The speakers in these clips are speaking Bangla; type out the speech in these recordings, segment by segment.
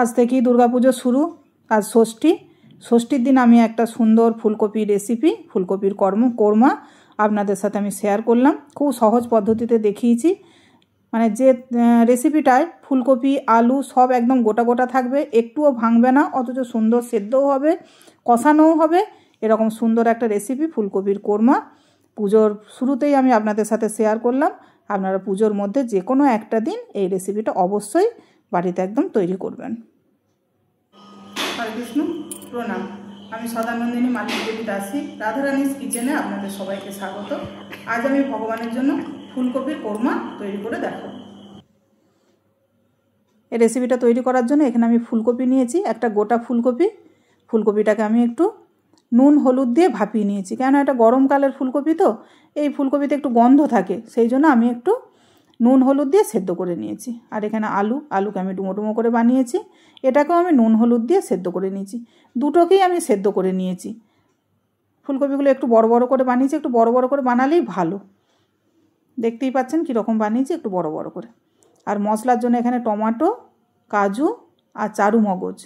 आज থেকেই দুর্গাপুজো শুরু। आज ষষ্ঠী। ষষ্ঠীর দিন আমি একটা সুন্দর ফুলকপি রেসিপি, ফুলকপির কোরমা আপনাদের সাথে আমি শেয়ার করলাম। খুব সহজ পদ্ধতিতে দেখিয়েছি। মানে যে রেসিপিটায় ফুলকপি আলু সব একদম গোটা গোটা থাকবে, একটুও ভাঙবে না, অথচ সুন্দর সেদ্ধও হবে, কষানোও হবে। এরকম সুন্দর একটা রেসিপি ফুলকপির কোরমা পুজোর শুরুতেই আমি আপনাদের সাথে শেয়ার করলাম। আপনারা পুজোর মধ্যে যে কোনো একটা দিন এই রেসিপিটা অবশ্যই বাড়িতে একদম তৈরি করবেন। হরে কৃষ্ণ, প্রণাম। আমি সদানন্দিনী মালিক দেবী দাসী, রাধারানীস কিচেনে আপনাদের সবাইকে স্বাগত। আজ আমি ভগবানের জন্য ফুলকপির কোরমা তৈরি করে দেখাবো। এই রেসিপিটা তৈরি করার জন্য এখানে আমি ফুলকপি নিয়েছি, একটা গোটা ফুলকপি। ফুলকপিটাকে আমি একটু নুন হলুদ দিয়ে ভাপিয়ে নিয়েছি, কেন এটা গরমকালের ফুলকপি তো এই ফুলকপিতে একটু গন্ধ থাকে, সেই জন্য আমি একটু নুন হলুদ দিয়ে সেদ্ধ করে নিয়েছি। আর এখানে আলুকে আমি ডুমো ডুমো করে বানিয়েছি, এটাকেও আমি নুন হলুদ দিয়ে সেদ্ধ করে নিয়েছি। দুটোকেই আমি সেদ্ধ করে নিয়েছি। ফুলকপিগুলো একটু বড় বড় করে বানিয়েছি, একটু বড় বড় করে বানালেই ভালো। দেখতেই পাচ্ছেন কীরকম বানিয়েছি, একটু বড় বড় করে। আর মশলার জন্য এখানে টমেটো, কাজু আর চারু মগজ,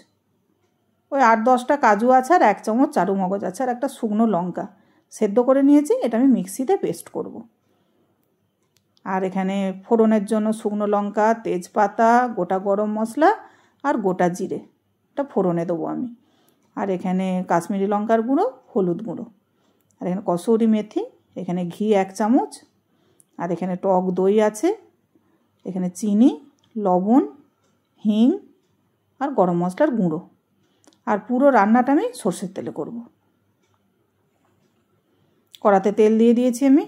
ওই 8-10টা কাজু আছে, আর 1 চামচ চারু মগজ আছে, আর একটা শুকনো লঙ্কা সেদ্ধ করে নিয়েছি। এটা আমি মিক্সিতে পেস্ট করব। আর এখানে ফোড়নের জন্য শুকনো লঙ্কা, তেজপাতা, গোটা গরম মশলা আর গোটা জিরে, এটা ফোড়নে দেবো আমি। আর এখানে কাশ্মীরি লঙ্কার গুঁড়ো, হলুদ গুঁড়ো, আর এখানে কসুরি মেথি, এখানে ঘি 1 চামচ, আর এখানে টক দই আছে, এখানে চিনি, লবণ, হিং আর গরম মশলার গুঁড়ো। আর পুরো রান্নাটা আমি সর্ষের তেলে করব। কড়াতে তেল দিয়ে দিয়েছি আমি।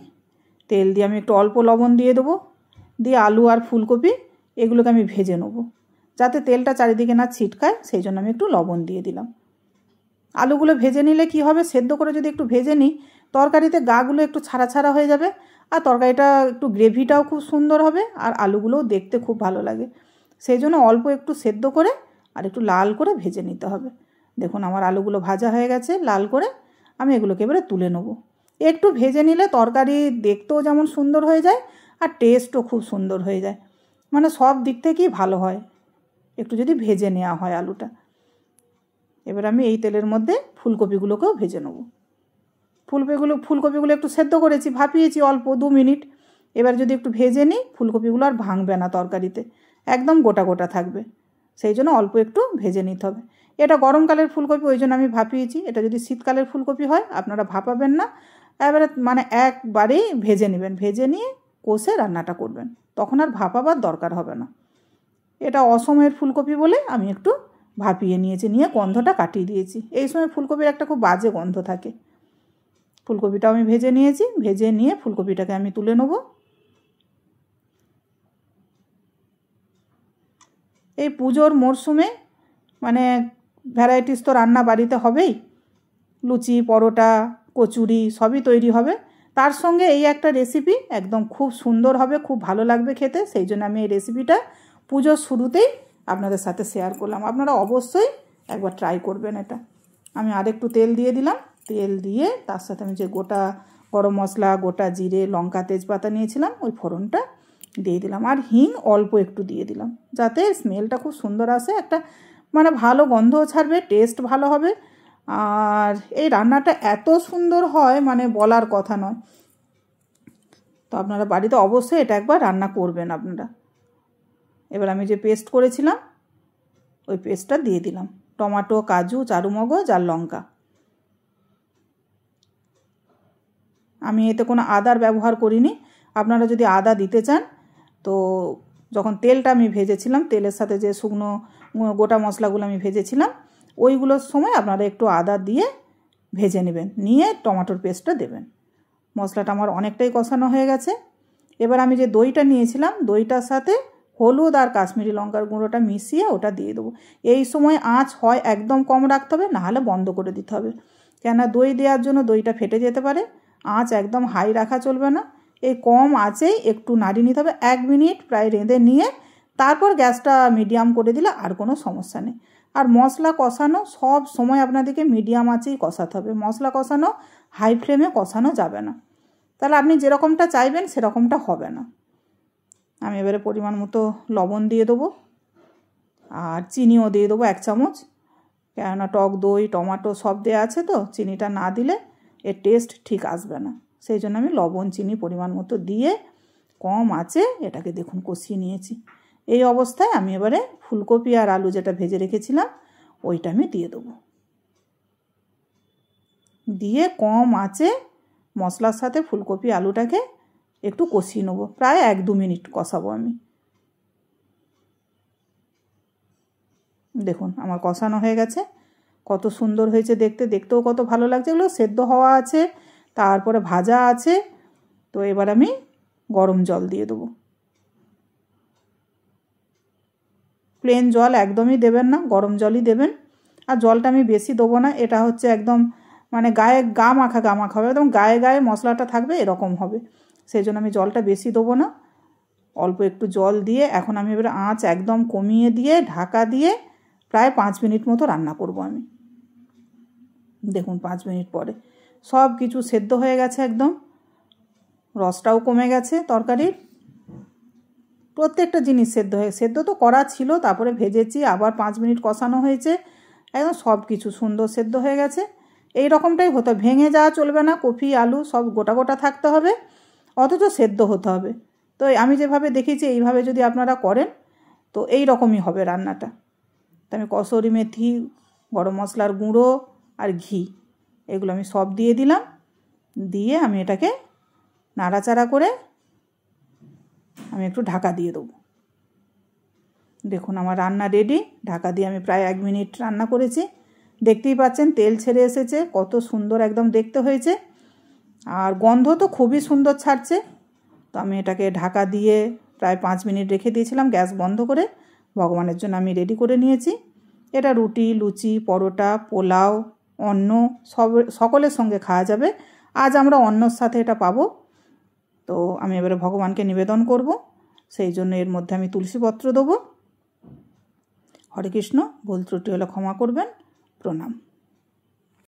তেল দিয়ে আমি একটু অল্প লবণ দিয়ে দেবো, দিয়ে আলু আর ফুলকপি এগুলোকে আমি ভেজে নেব, যাতে তেলটা চারিদিকে না ছিটকায়, সেই জন্য আমি একটু লবণ দিয়ে দিলাম। আলুগুলো ভেজে নিলে কি হবে, সেদ্ধ করে যদি একটু ভেজে নিই, তরকারিতে গাগুলো একটু ছাড়া ছাড়া হয়ে যাবে, আর তরকারিটা একটু গ্রেভিটাও খুব সুন্দর হবে, আর আলুগুলোও দেখতে খুব ভালো লাগে। সেই জন্য অল্প একটু সেদ্ধ করে আর একটু লাল করে ভেজে নিতে হবে। দেখুন আমার আলুগুলো ভাজা হয়ে গেছে লাল করে, আমি এগুলোকে এবারে তুলে নেব। একটু ভেজে নিলে তরকারি দেখতেও যেমন সুন্দর হয়ে যায়, আর টেস্টও খুব সুন্দর হয়ে যায়। মানে সব দিক থেকেই ভালো হয় একটু যদি ভেজে নেওয়া হয় আলুটা। এবার আমি এই তেলের মধ্যে ফুলকপিগুলোকেও ভেজে নেব। ফুলকপিগুলো একটু সেদ্ধ করেছি, ভাপিয়েছি অল্প 2 মিনিট। এবার যদি একটু ভেজে নিই, ফুলকপিগুলো আর ভাঙবে না তরকারিতে, একদম গোটা গোটা থাকবে। সেই জন্য অল্প একটু ভেজে নিতে হবে। এটা গরমকালের ফুলকপি, ওই জন্য আমি ভাপিয়েছি। এটা যদি শীতকালের ফুলকপি হয়, আপনারা ভাপাবেন না, এবারে মানে একবারেই ভেজে নেবেন, ভেজে নিয়ে কষে রান্নাটা করবেন, তখন আর ভাপাবার দরকার হবে না। এটা অসময়ের ফুলকপি বলে আমি একটু ভাপিয়ে নিয়েছি, নিয়ে গন্ধটা কাটিয়ে দিয়েছি। এই সময় ফুলকপির একটা খুব বাজে গন্ধ থাকে। ফুলকপিটাও আমি ভেজে নিয়েছি, ভেজে নিয়ে ফুলকপিটাকে আমি তুলে নেব। এই পুজোর মরশুমে মানে ভ্যারাইটিস তো রান্না বাড়িতে হবেই, লুচি, পরোটা, কচুরি সবই তৈরি হবে। তার সঙ্গে এই একটা রেসিপি একদম খুব সুন্দর হবে, খুব ভালো লাগবে খেতে। সেই জন্য আমি এই রেসিপিটা পুজোর শুরুতেই আপনাদের সাথে শেয়ার করলাম। আপনারা অবশ্যই একবার ট্রাই করবেন এটা। আমি আরেকটু তেল দিয়ে দিলাম। তেল দিয়ে তার সাথে আমি যে গোটা গরম মশলা, গোটা জিরে, লঙ্কা, তেজপাতা নিয়েছিলাম, ওই ফোড়নটা দিয়ে দিলাম। আর হিং অল্প একটু দিয়ে দিলাম, যাতে স্মেলটা খুব সুন্দর আসে, একটা মানে ভালো গন্ধও ছাড়বে, টেস্ট ভালো হবে। আর এই রান্নাটা এত সুন্দর হয় মানে বলার কথা নয়। তো আপনারা বাড়িতে অবশ্যই এটা একবার রান্না করবেন আপনারা। এবার আমি যে পেস্ট করেছিলাম ওই পেস্টটা দিয়ে দিলাম, টমেটো, কাজু, চারু মগজ আর লঙ্কা। আমি এতে কোনো আদার ব্যবহার করিনি। আপনারা যদি আদা দিতে চান, তো যখন তেলটা আমি ভেজেছিলাম, তেলের সাথে যে শুকনো গোটা মশলাগুলো আমি ভেজেছিলাম, ওইগুলোর সময় আপনারা একটু আদা দিয়ে ভেজে নেবেন, নিয়ে টমেটোর পেস্টটা দেবেন। মশলাটা আমার অনেকটাই কষানো হয়ে গেছে। এবার আমি যে দইটা নিয়েছিলাম, দইটার সাথে হলুদ আর কাশ্মীরি লঙ্কার গুঁড়োটা মিশিয়ে ওটা দিয়ে দেবো। এই সময় আঁচ হয় একদম কম রাখতে হবে, নাহলে বন্ধ করে দিতে হবে, কেননা দই দেওয়ার জন্য দইটা ফেটে যেতে পারে। আঁচ একদম হাই রাখা চলবে না, এই কম আঁচেই একটু নাড়িয়ে নিতে হবে। 1 মিনিট প্রায় রেঁধে নিয়ে তারপর গ্যাসটা মিডিয়াম করে দিলে আর কোনো সমস্যা নেই। আর মশলা কষানো সব সময় আপনাদেরকে মিডিয়াম আঁচেই কষাতে হবে। মশলা কষানো হাই ফ্লেমে কষানো যাবে না, তাহলে আপনি যেরকমটা চাইবেন সেরকমটা হবে না। আমি এবারে পরিমাণ মতো লবণ দিয়ে দেবো। আর চিনিও দিয়ে দেবো 1 চামচ, কেননা টক দই টমেটো সব দেওয়া আছে তো, চিনিটা না দিলে এর টেস্ট ঠিক আসবে না। সেই জন্য আমি লবণ চিনি পরিমাণ মতো দিয়ে কম আঁচে এটাকে দেখুন কষিয়ে নিয়েছি। এই অবস্থায় আমি এবারে ফুলকপি আর আলু যেটা ভেজে রেখেছিলাম ওইটা আমি দিয়ে দেবো। দিয়ে কম আঁচে মশলার সাথে ফুলকপি আলুটাকে একটু কষিয়ে নেবো, প্রায় 1-2 মিনিট কষাবো আমি। দেখুন আমার কষানো হয়ে গেছে, কত সুন্দর হয়েছে দেখতে, দেখতেও কত ভালো লাগছে। এগুলো সেদ্ধ হওয়া আছে, তারপরে ভাজা আছে। তো এবার আমি গরম জল দিয়ে দেবো। প্লেন জল একদমই দেবেন না, গরম জলই দেবেন। আর জলটা আমি বেশি দেবো না, এটা হচ্ছে একদম মানে গায়ে গা মাখা হবে, একদম গায়ে গায়ে মশলাটা থাকবে এরকম হবে। সেই জন্য আমি জলটা বেশি দেবো না, অল্প একটু জল দিয়ে এখন আমি এবারে আঁচ একদম কমিয়ে দিয়ে ঢাকা দিয়ে প্রায় 5 মিনিট মতো রান্না করব আমি। দেখুন 5 মিনিট পরে সব কিছু সেদ্ধ হয়ে গেছে, একদম রসটাও কমে গেছে তরকারির, প্রত্যেকটা জিনিস সেদ্ধ তো করা ছিল, তারপরে ভেজেছি, আবার 5 মিনিট কষানো হয়েছে, একদম সব কিছু সুন্দর সেদ্ধ হয়ে গেছে। এই রকমটাই হতে, ভেঙে যাওয়া চলবে না, কপি আলু সব গোটা গোটা থাকতে হবে, অথচ সেদ্ধ হতে হবে। তো আমি যেভাবে দেখেছি এইভাবে যদি আপনারা করেন তো এই রকমই হবে রান্নাটা। তো আমি কসুরি মেথি, গরম মশলার গুঁড়ো আর ঘি এগুলো আমি সব দিয়ে দিলাম, দিয়ে আমি এটাকে নাড়াচাড়া করে আমি একটু ঢাকা দিয়ে দেবো। দেখুন আমার রান্না রেডি, ঢাকা দিয়ে আমি প্রায় 1 মিনিট রান্না করেছি। দেখতেই পাচ্ছেন তেল ছেড়ে এসেছে, কত সুন্দর একদম দেখতে হয়েছে, আর গন্ধ তো খুবই সুন্দর ছাড়ছে। তো আমি এটাকে ঢাকা দিয়ে প্রায় 5 মিনিট রেখে দিয়েছিলাম, গ্যাস বন্ধ করে ভগবানের জন্য আমি রেডি করে নিয়েছি। এটা রুটি, লুচি, পরোটা, পোলাও, অন্ন সকলের সঙ্গে খাওয়া যাবে। আজ আমরা অন্নর সাথে এটা পাবো। তো আমি এবারে ভগবানকে নিবেদন করব, সেই জন্য এর মধ্যে আমি তুলসী পত্র দেবো। হরে কৃষ্ণ, ভুল ত্রুটি হলে ক্ষমা করবেন, প্রণাম।